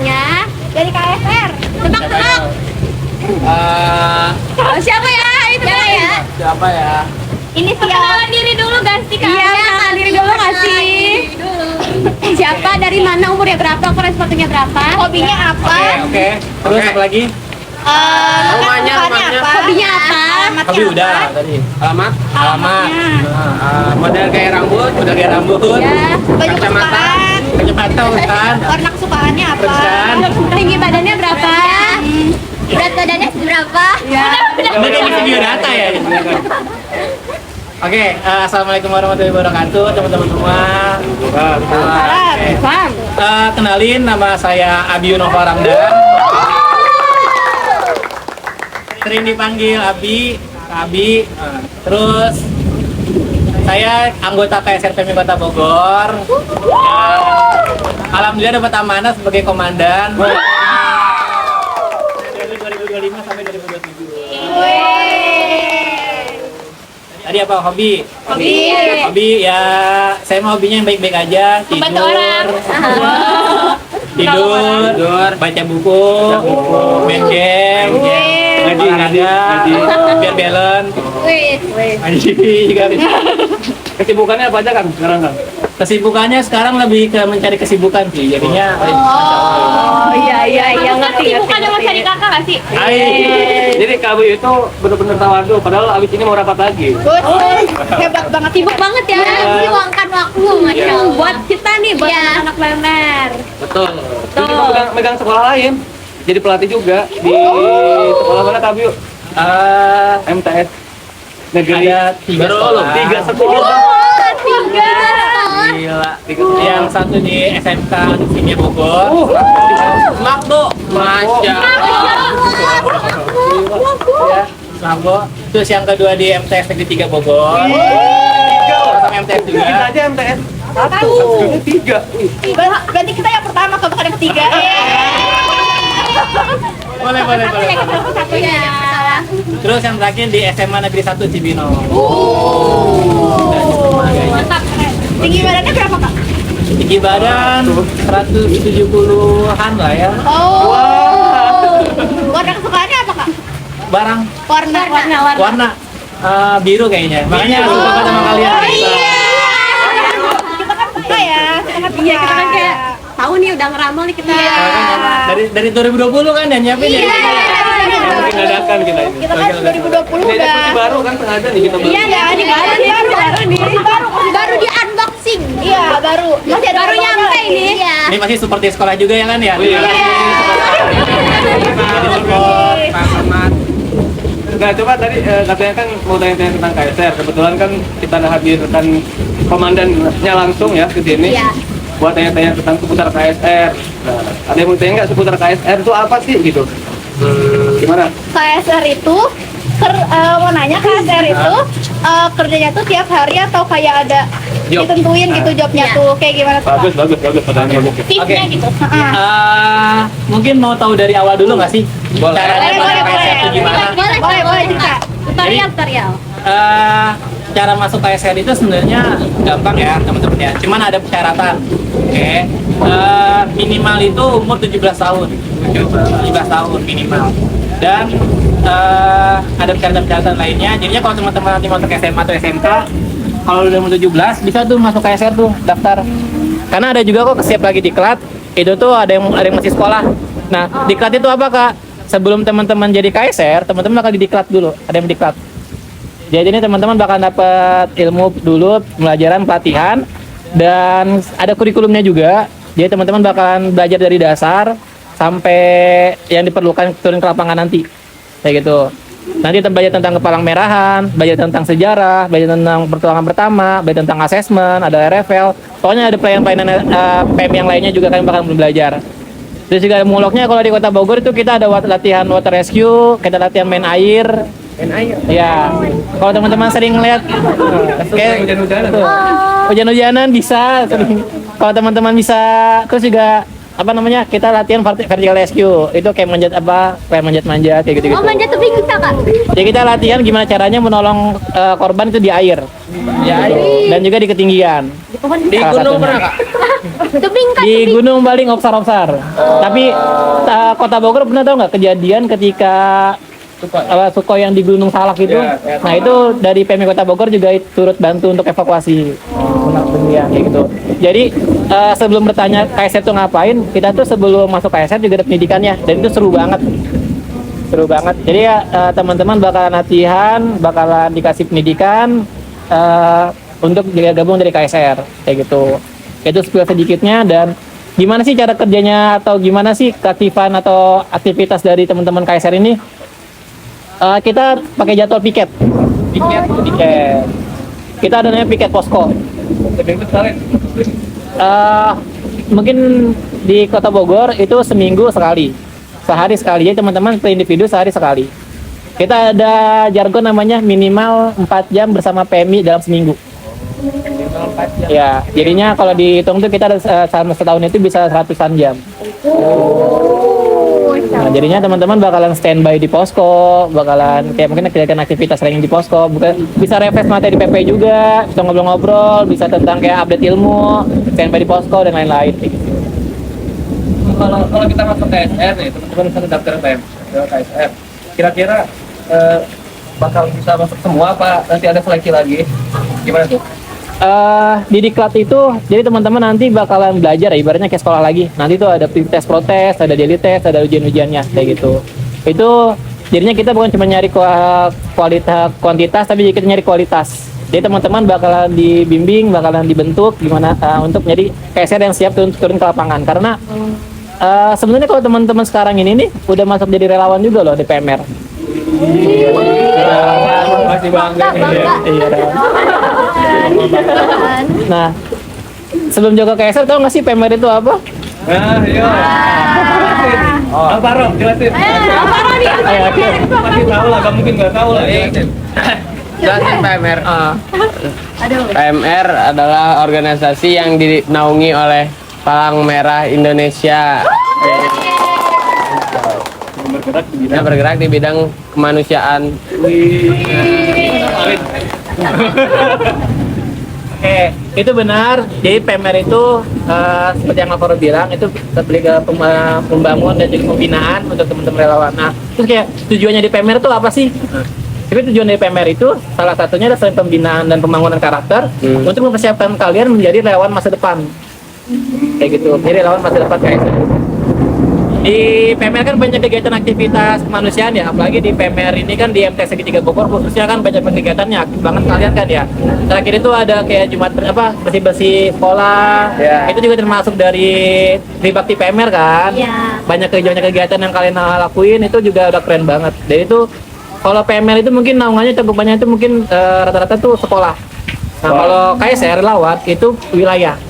inisialnya dari KSR. Tebak-tebak. Siapa ya? Itu ya. Siapa ya? Inisial. Kenalan diri dulu ganti Kak. Iya, kenalan diri dulu nggak sih? Siapa, dari mana, umurnya berapa, ukuran sepatunya berapa, hobinya apa? Oke. Terus apa lagi? Rumahnya apa? Hobinya apa? Hobi udah tadi. Alamat? Model kayak rambut, Ya, baju kacamata, kan? warna kesukaannya apa? Perusahaan. Tinggi badannya berapa? Berat badannya berapa? Ya. Ini kan biodata ya. Oke, assalamualaikum warahmatullahi wabarakatuh, teman-teman semua. Kenalin, nama saya Abi Nova Ramdan. Sering dipanggil Abi, Abi. Terus saya anggota KSR PMI Kota Bogor. Alhamdulillah dapat amanah sebagai komandan. Dari 2025 sampai 2027. Tadi apa hobi? Hobi ya, saya mau hobinya yang baik-baik aja. Tidur, baca buku, main game, ngaji, biar balance. Ngaji juga. Kesibukannya apa aja kan sekarang kan? Kesibukannya sekarang lebih ke mencari kesibukan sih, jadinya. Iya, ngerti. Bukannya mau cari kakak nggak sih? Jadi kamu itu benar-benar tawadu, padahal abis ini mau rapat lagi. Hebat banget, sibuk banget ya. Meluangkan waktu, masya Allah. Buat kita nih, buat anak lemer. Betul. Jadi megang sekolah lain, jadi pelatih juga di sekolah mana kamu? MTS negeri. Ada 3 sekolah. 3. Gila. Yang satu di SMK Kimia Bogor. Makdo. Masya Allah. Terus yang kedua di MTS Negeri 3 Bogor. Sama MTS juga. Kita aja MTS 1, 3. Berarti kita yang pertama, bukan yang ketiga. Boleh. Terus yang terakhir di SMA Negeri 1 Cibinong. Mantap. Tinggi badannya berapa, Kak? Tinggi badan 170-an lah ya. Warna kesukaannya apa, Kak? Barang warna biru kayaknya. Makanya aku suka sama kalian. Kita kan suka ya. Kita kan kayak tahu nih udah ngeramal nih kita. Dari 2020 kan dan nyiapin ya. Mungkin dadakan kita ini. Kita kan 2020 udah. Ini baru kan sengaja nih kita baru. Iya, ini baru di unboxing. Iya, baru. Masih ada baru nyampe ini. Ini pasti seperti sekolah juga ya kan ya? Iya. Nah, coba tadi katanya kan mau tanya-tanya tentang KSR. Kebetulan kan kita hadirkan komandannya langsung ya ke sini. Iya. Buat tanya-tanya tentang seputar KSR. Nah, ada yang mau tanya nggak seputar KSR itu apa sih gitu? Gimana? KSR itu mau nanya KSR itu kerjanya tuh tiap hari atau kayak ada Job. ditentuin gitu jobnya tuh kayak gimana tuh? Bagus pertanyaannya. Tipsnya gitu. Mungkin mau tahu dari awal dulu nggak sih? Caranya masuk KSR itu gimana? Boleh cerita. Tutorial. Cara masuk KSR itu sebenarnya gampang ya teman-teman ya. Cuman ada persyaratan. Oke. Minimal itu umur 17 tahun. 17 tahun minimal. Dan ada persyaratan-persyaratan lainnya. Jadinya kalau teman-teman nanti masuk SMA atau SMK, kalau udah umur 17 bisa tuh masuk KSR tuh daftar. Karena ada juga kok siap lagi diklat. Itu tuh ada yang masih sekolah. Nah, diklat itu apa, Kak? Sebelum teman-teman jadi KSR, teman-teman bakal didiklat dulu. Ada yang diklat. Jadi ini teman-teman bakal dapat ilmu dulu, pelajaran, pelatihan, dan ada kurikulumnya juga. Jadi teman-teman bakalan belajar dari dasar sampai yang diperlukan turun ke lapangan nanti, kayak gitu. Nanti kita belajar tentang kepalang merahan, belajar tentang sejarah, belajar tentang pertualangan pertama, belajar tentang asesmen, ada RFL. Pokoknya ada pelayanan-pelayanan PM yang lainnya juga kalian bakal belajar. Terus juga muloknya kalau di Kota Bogor itu kita ada latihan water rescue, kita latihan main air. Ya, kalau teman-teman sering ngeliat kayak hujan-hujanan bisa. Kalau teman-teman bisa, terus juga apa namanya, kita latihan vertical rescue itu kayak manjat kayak gitu. Manjat tebing bisa, Kak? Jadi kita latihan gimana caranya menolong korban itu di air. Dan juga di ketinggian. Di gunung pernah, Kak? Tebing kan Di tebing. Gunung Baling Opsar. Tapi Kota Bogor pernah tahu nggak kejadian ketika Sukhoi yang di Gunung Salak itu? Ya, ya. Nah itu dari PMI Kota Bogor juga turut bantu untuk evakuasi. Ya, kayak gitu. Jadi sebelum bertanya KSR itu ngapain, kita tuh sebelum masuk KSR juga ada pendidikannya, dan itu seru banget. Seru banget. Jadi ya teman-teman bakalan latihan, bakalan dikasih pendidikan untuk juga gabung dari KSR, kayak gitu. Itu spill sedikitnya. Dan gimana sih cara kerjanya atau gimana sih keaktifan atau aktivitas dari teman-teman KSR ini? Kita pakai jadwal piket. Piket. Kita ada namanya piket posko. Mungkin di Kota Bogor itu seminggu sekali, sehari sekali. Jadi teman-teman per individu sehari sekali. Kita ada jargon namanya minimal 4 jam bersama PMI dalam seminggu. Ya, jadinya kalau dihitung tuh kita ada selama setahun itu bisa ratusan jam. Nah, jadinya teman-teman bakalan standby di posko, bakalan kayak mungkin kegiatan aktivitas lain di posko, bisa refresh materi PP juga, bisa ngobrol-ngobrol, bisa tentang kayak update ilmu, standby di posko dan lain-lain. Kalau kita masuk KSR nih, teman-teman bisa daftar KSR. Kira-kira bakal bisa masuk semua apa nanti ada seleksi lagi? Gimana tuh? Di diklat itu, jadi teman-teman nanti bakalan belajar, ibaratnya kayak sekolah lagi. Nanti tuh ada tes protes, ada daily test, ada ujian-ujiannya, kayak gitu. Itu jadinya kita bukan cuma nyari kualitas, kuantitas, tapi kita nyari kualitas. Jadi teman-teman bakalan dibimbing, bakalan dibentuk gimana untuk jadi KSR yang siap turun ke lapangan. Karena sebenarnya kalau teman-teman sekarang ini nih udah masuk jadi relawan juga loh di PMR. Masih bangga. Iya. Nah, sebelum Joko KSR tahu nggak sih PMR itu apa? Nah, iya. Apa Rom? Jelasin. Pasti tahu lah, gak mungkin nggak tahu lah. Jelasin. Jelasin PMR. PMR adalah organisasi yang dinaungi oleh Palang Merah Indonesia. Yang bergerak di bidang kemanusiaan. Oke, itu benar. Jadi PMR itu seperti yang Alvaro bilang, itu lebih ke pembangunan dan juga pembinaan untuk teman-teman relawan. Nah, terus kayak tujuannya di PMR itu apa sih? Jadi tujuan dari PMR itu salah satunya adalah selain pembinaan dan pembangunan karakter untuk mempersiapkan kalian menjadi relawan masa depan. Kayak gitu. Jadi relawan masa depan KSR. Di PMR kan banyak kegiatan aktivitas kemanusiaan ya, apalagi di PMR ini kan di MT Segitiga Bogor khususnya kan banyak kegiatannya, aktif banget kalian kan ya. Terakhir itu ada kayak Jumat bersih-bersih sekolah, itu juga termasuk dari Tribakti PMR kan. Banyak kegiatan yang kalian lakuin itu juga udah keren banget. Jadi itu kalau PMR itu mungkin naungannya cakupannya itu mungkin rata-rata tuh sekolah. Nah kalau KSR relawan itu wilayah.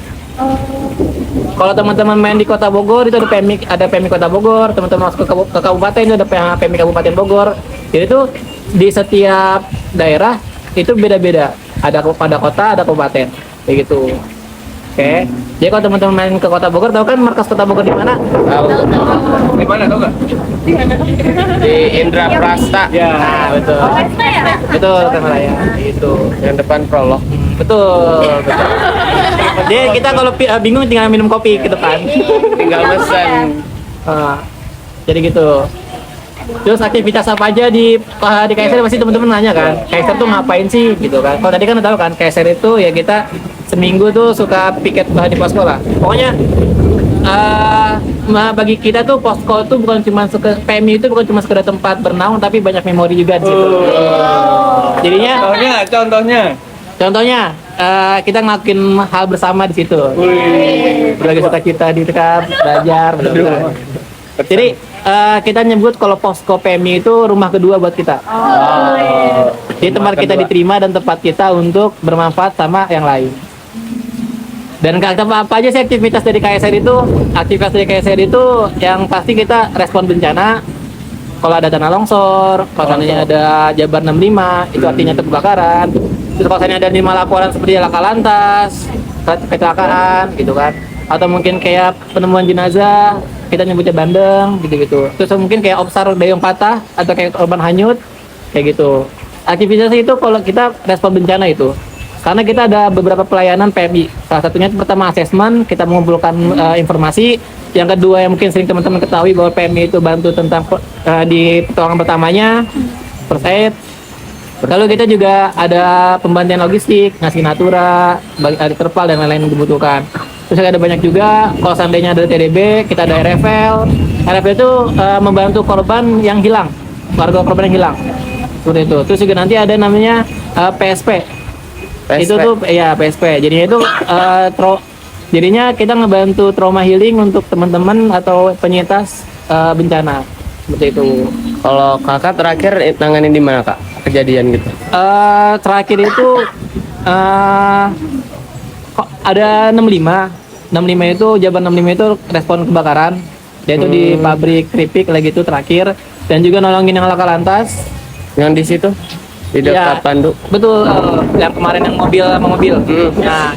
Kalau teman-teman main di Kota Bogor itu ada PMI Kota Bogor, teman-teman masuk ke kabupaten itu ada PMI Kabupaten Bogor. Jadi itu di setiap daerah itu beda-beda. Ada pada kota, ada kabupaten, kayak gitu. Oke. Jadi kalau teman-teman main ke Kota Bogor, tahu kan markas Kota Bogor di mana? Tahu. Di mana tahu nggak? Di Indraprasta. Ya, betul. Betul, Tamalaya. Itu. Yang depan Prolog. Betul. Jadi kita kalau bingung tinggal minum kopi ke depan. Tinggal pesan. Jadi gitu. Terus aktivitas apa aja di KSR pasti teman-teman nanya kan, KSR tuh ngapain sih gitu kan. Kalau tadi kan udah tahu kan, KSR itu ya kita seminggu tuh suka piket di posko lah. Pokoknya bagi kita tuh posko tuh bukan cuma PMI itu bukan cuma sekedar tempat bernaung, tapi banyak memori juga di situ. Jadinya Contohnya kita ngelakuin hal bersama di situ. Berbagi sukacita di dekat, belajar, benar-benar. Jadi kita nyebut kalau posko PMI itu rumah kedua buat kita. Jadi tempat kita diterima dan tempat kita untuk bermanfaat sama yang lain. Dan apa aja sih aktivitas dari KSR itu? Aktivitas dari KSR itu yang pasti kita respon bencana. Kalau ada tanah longsor, kalau seandainya ada Jabar 65, itu artinya kebakaran. Terus kalau seandainya ada 5 laporan seperti laka lantas, kecelakaan, gitu kan. Atau mungkin kayak penemuan jenazah, kita nyebutnya bandeng, gitu-gitu. Terus mungkin kayak obsar dayung patah, atau kayak korban hanyut, kayak gitu. Aktivitas itu kalau kita respon bencana itu. Karena kita ada beberapa pelayanan PMI. Salah satunya itu pertama asesmen, kita mengumpulkan informasi. Yang kedua yang mungkin sering teman-teman ketahui bahwa PMI itu bantu tentang di pertolongan pertamanya, first aid. Lalu kita juga ada pembantian logistik, ngasih natura, ada terpal dan lain-lain yang dibutuhkan. Terus ada banyak juga, kalau seandainya ada TDB, kita ada RFL. RFL itu membantu korban yang hilang, keluarga korban yang hilang. Seperti itu. Terus juga nanti ada namanya PSP. Itu tuh ya PSP. Jadinya itu jadinya kita ngebantu trauma healing untuk teman-teman atau penyintas bencana. Seperti itu. Kalau kakak terakhir nanganin di mana kak kejadian gitu? Terakhir itu kok ada 65 itu Jabar 65 itu respon kebakaran, yaitu di pabrik keripik lagi itu terakhir, dan juga nolongin yang laka lantas Yang di situ di dekat Pandu. betul, yang kemarin yang mobil sama mobil. Nah,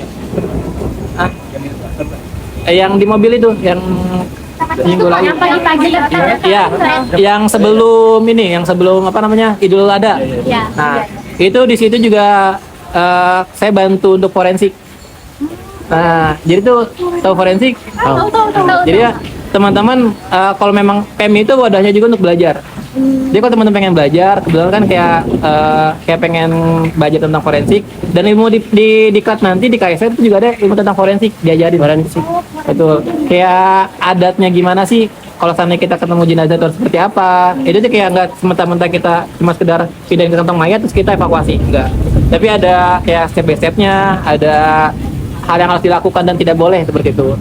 yang di mobil itu yang minggu lalu. Yang pagi-pagi Iya, yang sebelum ini, yang sebelum apa namanya Idul Adha. Ya. Nah, itu di situ juga saya bantu untuk forensik. Nah, jadi tuh tahu forensik? Tahu. Jadi ya teman-teman kalau memang PMI itu wadahnya juga untuk belajar. Jadi kalau teman-teman pengen belajar, kebetulan kan kayak pengen belajar tentang forensik dan ilmu di diklat nanti di KSR itu juga ada ilmu tentang forensik, diajarin forensik. Betul. Kayak adatnya gimana sih? Kalau seandainya kita ketemu jenazah itu harus seperti apa? Itu tuh kayak nggak semata-mata kita cuma sekedar pindahin ke kantong mayat terus kita evakuasi, enggak. Tapi ada kayak step by step-nya, ada hal yang harus dilakukan dan tidak boleh seperti itu.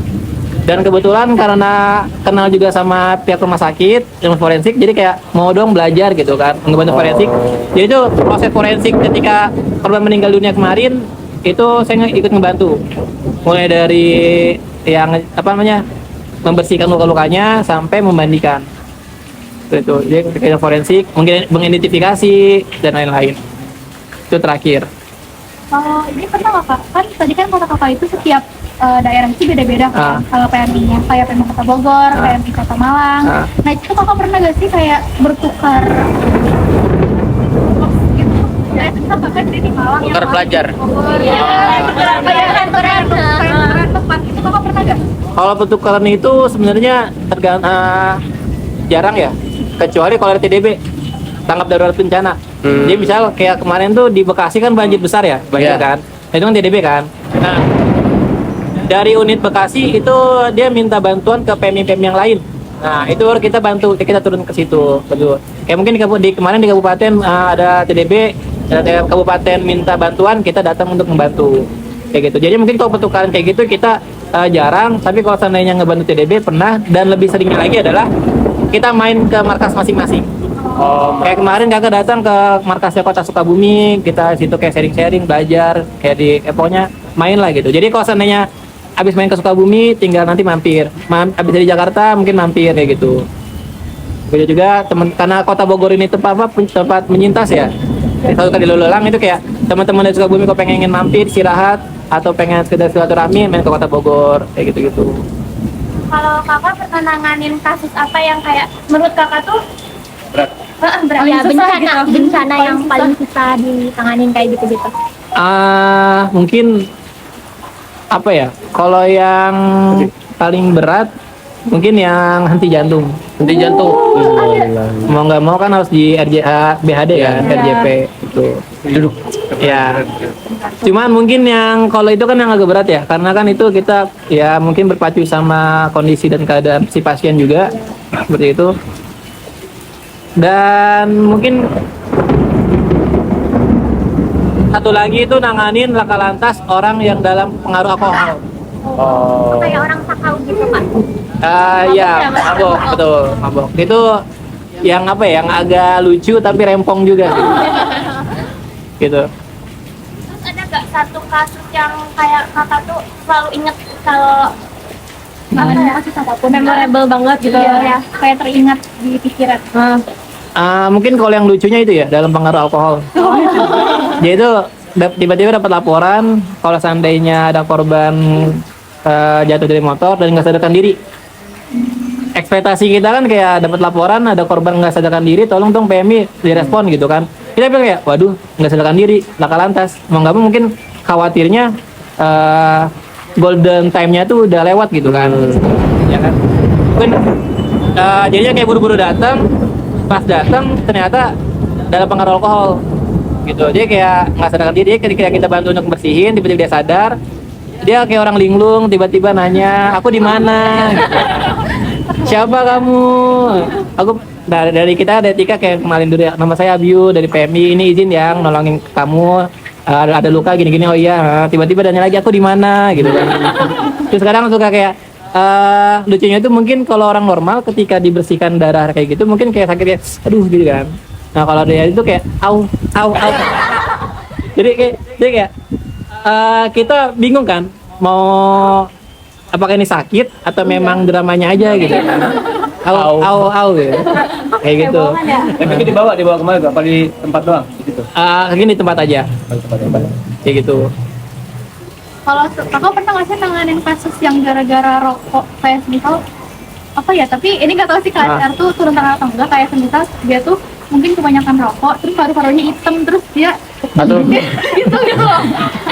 Dan kebetulan karena kenal juga sama pihak rumah sakit ilmu forensik, jadi kayak mau dong belajar gitu kan, ngebantu forensik. Jadi itu proses forensik ketika korban meninggal dunia kemarin itu saya ikut ngebantu, mulai dari yang apa namanya membersihkan luka-lukanya sampai memandikan. Itu jadi ketika forensik mungkin mengidentifikasi dan lain-lain. Itu terakhir. Kalau ini pernah nggak Kak? Kan tadi kan kota kakak itu setiap daerah itu beda-beda kan. Kalau PMI-nya kayak PMI Kota Bogor, PMI Kota Malang. Nah itu kakak pernah nggak sih kayak bertukar gitu? Ya itu kakak kan di Malang. Tukar pelajar. Iya. Kayak tukeran tempat itu kakak pernah nggak? Kalau pertukaran itu sebenarnya jarang ya, kecuali kalau ada TDB, tanggap darurat bencana. Jadi misal kayak kemarin tuh di Bekasi kan banjir besar ya, banjir kan. Nah, itu kan TDB kan. Nah, dari unit Bekasi itu dia minta bantuan ke PMI-PMI yang lain. Nah, itu baru kita bantu, kita turun ke situ, betul. Kayak mungkin kemarin di kabupaten ada TDB, ada kabupaten minta bantuan, kita datang untuk membantu. Kayak gitu. Jadi mungkin kalau pertukaran kayak gitu kita jarang, tapi kalau seandainya ngebantu TDB pernah, dan lebih seringnya lagi adalah kita main ke markas masing-masing. Kayak kemarin kakak datang ke markasnya Kota Sukabumi, kita situ kayak sharing-sharing, belajar, kayak di pokoknya main lah gitu. Jadi kalau seandainya abis main ke Sukabumi, tinggal nanti mampir. Abis dari Jakarta mungkin mampir kayak gitu. Begitu juga karena Kota Bogor ini tempat menyintas ya. Satu kali lalang itu kayak teman-teman dari Sukabumi kalau pengen mampir, istirahat atau pengen sekedar silaturahmi main ke Kota Bogor kayak gitu-gitu. Kalau kakak pernah nanganin kasus apa yang kayak menurut kakak tuh Berat. berat ya, bencana yang paling susah ditanganin kayak gitu-gitu. Mungkin apa ya? Kalau yang paling berat mungkin yang henti jantung. Henti jantung. Mau nggak mau kan harus di BHD kan, RJP itu. Duduk. Ya. Cuman mungkin yang kalau itu kan yang agak berat ya, karena kan itu kita ya mungkin berpacu sama kondisi dan keadaan si pasien juga seperti itu. Dan mungkin satu lagi itu nanganin laka lantas orang yang dalam pengaruh alkohol. Kayak orang sakau gitu Pak. Ya, mabok, betul, mabok. Itu yang apa ya, yang agak lucu tapi rempong juga. Gitu. Terus ada nggak satu kasus yang kayak kakak tuh selalu inget kalau kasus apapun memorable banget gitu ya, kayak teringat di pikiran. Mungkin kalau yang lucunya itu ya dalam pengaruh alkohol. Jadi itu tiba-tiba dapat laporan kalau seandainya ada korban jatuh dari motor dan nggak sadarkan diri. Ekspektasi kita kan kayak dapat laporan ada korban nggak sadarkan diri, tolong dong PMI direspon gitu kan. Kita bilang kayak, waduh nggak sadarkan diri, laka lantas. Mau nggak mau mungkin khawatirnya golden time-nya tuh udah lewat gitu kan. Ya kan? Mungkin jadinya kayak buru-buru datang, pas datang ternyata dalam pengaruh alkohol gitu. Dia kayak nggak sadarkan diri, ketika kita bantu untuk bersihin, tiba-tiba dia sadar, dia kayak orang linglung, tiba-tiba nanya, aku di mana? Gitu. Siapa kamu? Aku dari kita ada Tika kayak kemarin dulu ya, nama saya Abiu dari PMI, ini izin yang nolongin kamu, ada luka gini-gini. Oh iya, tiba-tiba nanya lagi, aku di mana gitu kan. Terus sekarang suka kayak lucunya itu mungkin kalau orang normal ketika dibersihkan darah kayak gitu mungkin kayak sakit ya, aduh gitu kan. Nah kalau dia itu kayak au. Jadi kayak kita bingung kan mau apakah ini sakit atau memang dramanya aja gitu. Au gitu. Kayak gitu. Tapi itu dibawa kemana gak? Apa di tempat doang gitu? Gini tempat aja. Kayak gitu. Kalau kakak pernah nggak sih nanganin kasus yang gara-gara rokok kayak semisal apa ya, tapi ini nggak tahu sih KSR tuh turun tangan atau enggak, kayak semisal dia tuh mungkin kebanyakan rokok terus paru-parunya hitam terus dia gitu loh.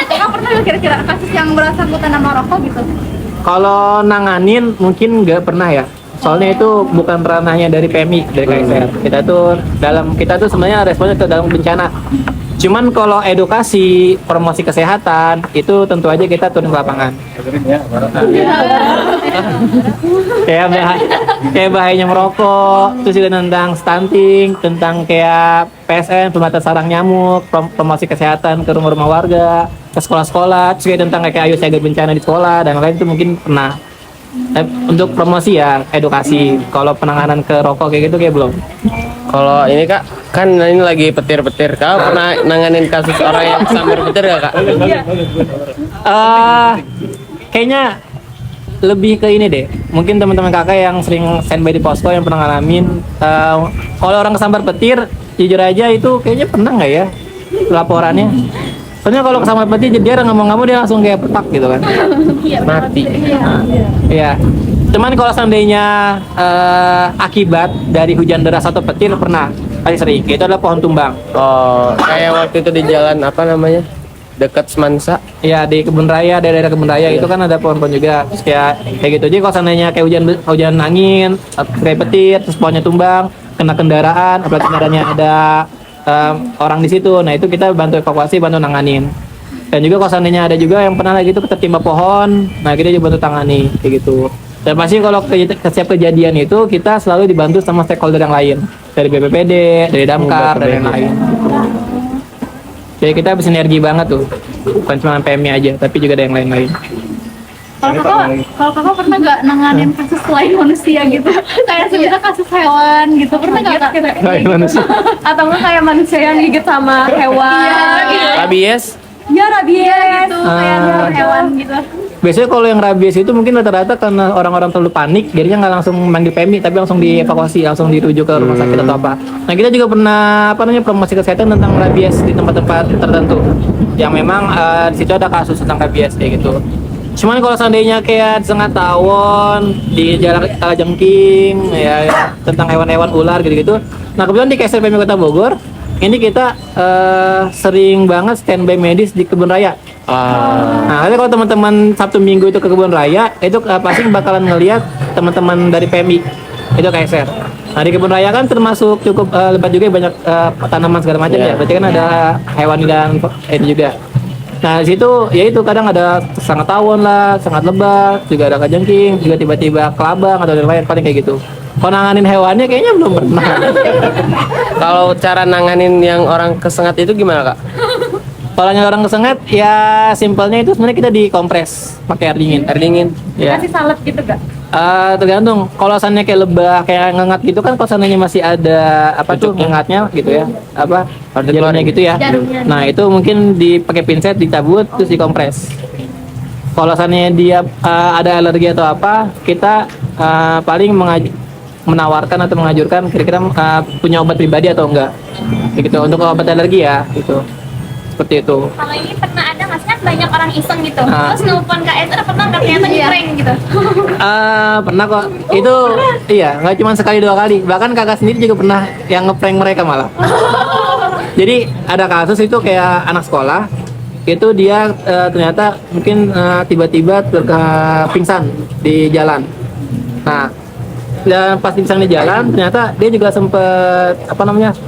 Kakak pernah nggak kira-kira kasus yang bersangkutan sama rokok gitu? Kalau nanganin mungkin nggak pernah ya. Soalnya itu bukan ranahnya dari PMI, dari KSR. Kita tuh sebenarnya responnya ke dalam bencana. Cuman kalau edukasi, promosi kesehatan itu tentu aja kita turun ke lapangan. Kayak bahayanya merokok, terus juga tentang stunting, tentang kayak PSN, pembatas sarang nyamuk, promosi kesehatan ke rumah-rumah warga, ke sekolah-sekolah, terus juga tentang kayak ayo siaga bencana di sekolah dan lain itu mungkin pernah. Untuk promosi ya, edukasi. Kalau penanganan ke rokok kayak gitu kayak belum. Kalau ini Kak, kan ini lagi petir-petir. Kak pernah nanganin kasus orang yang sambar petir gak Kak? Kayaknya lebih ke ini deh. Mungkin teman-teman kakak yang sering standby di posko yang pernah ngalamin. Kalau orang kesambar petir, jujur aja itu kayaknya pernah nggak ya laporannya? Soalnya kalau kesambar petir dia ngomong-ngomong dia langsung kayak petak gitu kan. Mati. Iya. Cuman kalau seandainya akibat dari hujan deras atau petir pernah, paling sering. Itu adalah pohon tumbang. Oh, kayak waktu itu di jalan apa namanya? Dekat Semansa. Iya, di kebun raya, daerah kebun raya itu kan ada pohon-pohon juga. Terus kayak gitu. Jadi kalau seandainya kayak hujan angin, kayak petir, terus pohonnya tumbang, kena kendaraan, apalagi kendaraannya ada orang di situ. Nah, itu kita bantu evakuasi, bantu nanganin. Dan juga kalau seandainya ada juga yang pernah lagi itu ketimpa pohon, nah kita juga bantu tangani kayak gitu. Dan pasti kalau setiap kejadian itu kita selalu dibantu sama stakeholder yang lain, dari BPPD, dari Damkar, dan lain-lain. Jadi kita bersinergi banget tuh, bukan cuma PMI aja, tapi juga ada yang lain-lain. Kalau kakak pernah nggak nanganin kasus selain manusia gitu? Kayak sebenarnya kasus hewan gitu, pernah nggak kak? Selain manusia. Atau nggak kayak manusia yang gigit sama hewan? Rabies? Ya rabies gitu, kayak hewan gitu. Biasanya kalau yang rabies itu mungkin rata-rata karena orang-orang terlalu panik, jadinya nggak langsung manggil PMI, tapi langsung dievakuasi, langsung dirujuk ke rumah sakit atau apa. Nah kita juga pernah promosi kesehatan tentang rabies di tempat-tempat tertentu, yang memang di situ ada kasus tentang rabies kayak gitu. Cuman kalau seandainya kayak sengat tawon di jalan jengking, ya tentang hewan-hewan ular gitu-gitu. Nah kebetulan di KSR PMI Kota Bogor, ini kita sering banget standby medis di kebun raya. Nah, kalau teman-teman Sabtu Minggu itu ke kebun raya, itu pasti bakalan ngelihat teman-teman dari PMI itu KSR. Nah, di kebun raya kan termasuk cukup lebat juga, banyak tanaman segala macam ya. Berarti kan ada hewan dan itu juga. Nah, di situ ya itu kadang ada sangat tawon lah, sangat lebat, juga ada kajengking, juga tiba-tiba kelabang atau lain-lain, paling kayak gitu. Kalau nanganin hewannya kayaknya belum pernah. Kalau cara nanganin yang orang kesengat itu gimana Kak? Kalau yang orang kesengat ya simpelnya itu sebenarnya kita dikompres pakai air dingin. Air dingin. Ya. Kasih salep gitu gak? Tergantung. Kalau asalnya kayak lebah, kayak ngengat gitu kan, kalau seandainya masih ada apa tuh ngengatnya gitu ya, apa jarumnya gitu ya. Jarumnya. Nah itu mungkin dipakai pinset, dicabut, terus dikompres. Kalau seandainya dia ada alergi atau apa, kita paling menawarkan atau mengajurkan kira-kira punya obat pribadi atau enggak, gitu untuk obat alergi ya, gitu. Seperti itu. Kalau ini pernah ada nggak sih, kan banyak orang iseng gitu, terus nelfon KSR, pernah nggak ternyata di prank gitu? Pernah kok. Itu iya, nggak cuma sekali dua kali. Bahkan kakak sendiri juga pernah yang ngeprank mereka malah. Jadi ada kasus itu kayak anak sekolah itu dia ternyata mungkin tiba-tiba pingsan di jalan. Nah, dan pas pingsan di jalan ternyata dia juga sempet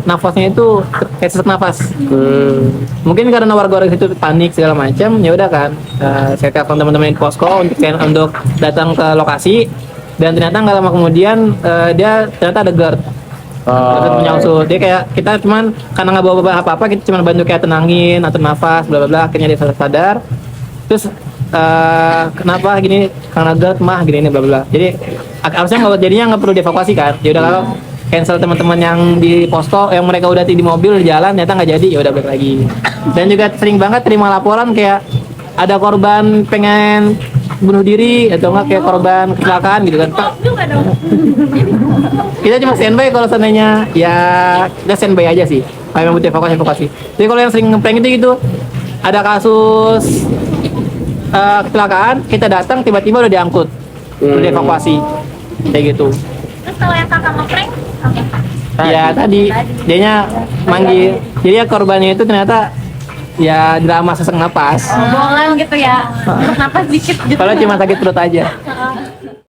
nafasnya itu kayak sesak nafas. Mungkin karena warga-warga itu panik segala macam, ya udah kan. Saya telepon teman-teman di posko untuk datang ke lokasi, dan ternyata nggak lama kemudian dia ternyata ada GERD. Punya usul. Dia kayak kita cuman karena nggak bawa apa-apa, kita cuma bantu kayak tenangin, atur nafas, bla bla bla. Akhirnya dia sadar. Terus kenapa gini? Karena GERD mah gini bla bla. Jadi harusnya jadinya nggak perlu dievakuasi kan? Ya udah kalau cancel teman-teman yang di posko, yang mereka udah di mobil di jalan, ternyata nggak jadi, ya udah balik lagi. Dan juga sering banget terima laporan kayak ada korban pengen bunuh diri atau enggak kayak korban kecelakaan gitu kan Pak. Juga dong. Kita cuma standby kalau seandainya ya kita standby aja sih. Kalau memang butuh evakuasi. Jadi kalau yang sering ngeprank itu gitu, ada kasus kecelakaan, kita datang tiba-tiba udah diangkut, udah dievakuasi, kayak gitu. Terus kalau yang kakak ngeprank apa? Ya tadi dianya manggil, jadi ya korbannya itu ternyata ya drama sesak napas. Bohongan gitu ya. Untuk napas dikit gitu. Kalau cuma sakit perut aja.